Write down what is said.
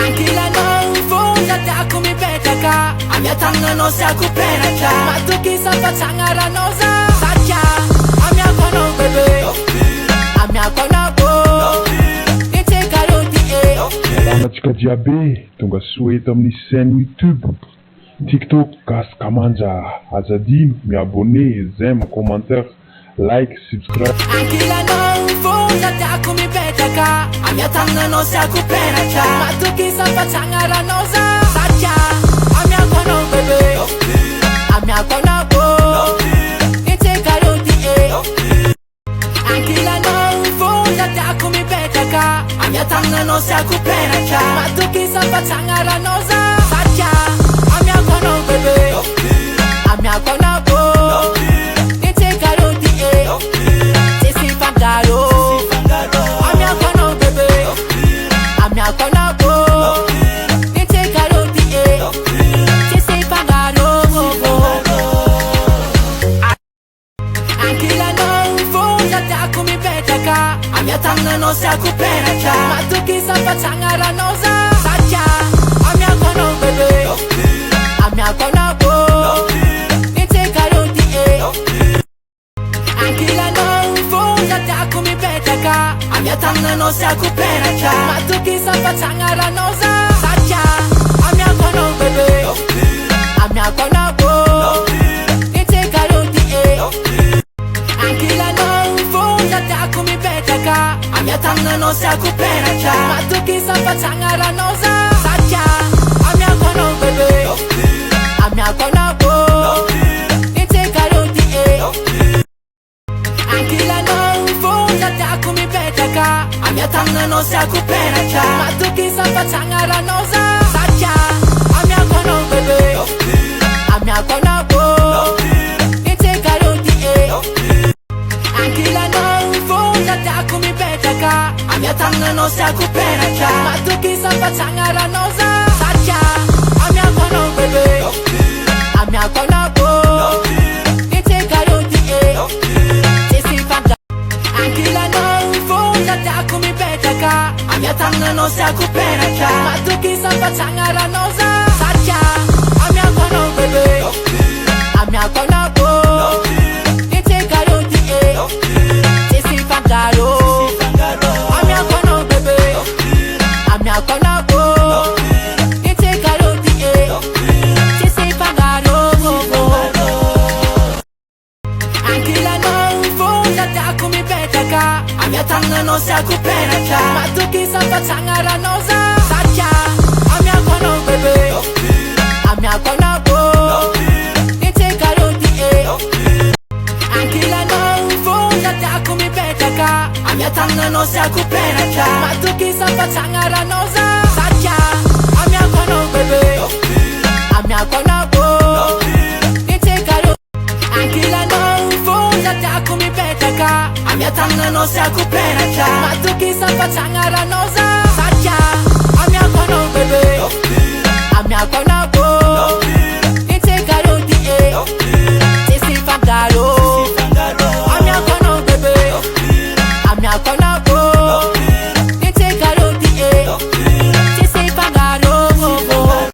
Anche la non fonda da come petaka Amia tanga no se akupera cha Matuki sa pachanga ranosa Sacha Amia kono bebe Amia kono bo Ite karoti Antsika jiaby tonga soa eto amin'ny chaîne YouTube, TikTok, Gaskamanja. Azadino miabonné, j'aime, commentaire, like, subscribe. Anche la non fonda da come petaka Amia tanga no se akupera cha Matuki sa pachanga ranosa Sacha Amia kono bebe Amia kono bo Ite karoti Anche la non fonda da come petaka Amia tanga no se akupera cha Matuki sa pachanga ranosa Sacha Amia kono bebe Amia kono bo Ite karoti Sisi fangaro Amia kono bebe Amia kono bo Ite karoti Sisi fangaro Anche la non fonda da come petaka Amia tanga no se akupera cha Matuki sa pachanga ranosa Sacha Amia kono bebe Amia kono bo Ite karoti Anche la non fonda da come petaka Amia tanga no se akupera cha Matuki sa pachanga ranosa Sacha Amia kono bebe Amia kono bo Ite karoti Anche la non fonda da come petaka Amia tanga no se akupera cha Matuki sa pachanga ranosa Sacha Amia kono bebe Amia kono bo Ite karoti Anche la non fonda da come petaka Amia tanga no se akupera cha Matuki sa pachanga ranosa Sacha Amia kono bebe Amia kono bo Ite karoti Anche la non fonda da come petaka Amia tanga no se akupera cha Matuki sa pachanga ranosa Sacha Amia kono bebe Amia kono bo Ite karoti Anche la non fonda da come petaka Amia tanga no se akupera cha Matuki sa pachanga ranosa Sacha Amia kono bebe Amia kono bo Ite karoti Sisi fangaro Amia kono bebe Amia kono bo Ite karoti Sisi fangaro Anche la non fonda da come petaka Amia tanga no se akupera cha Matuki sa pachanga ranosa Sacha Amia kono bebe Amia kono bo Ite karoti Anche la non fonda da come petaka Amia tanga no se akupera cha Matuki sa pachanga ranosa Sacha Amia kono bebe Amia kono bo Ite karoti Anche la non fonda da come petaka Amia tanga no se akupera cha Matuki sa pachanga ranosa Sacha Amia kono bebe Amia kono bo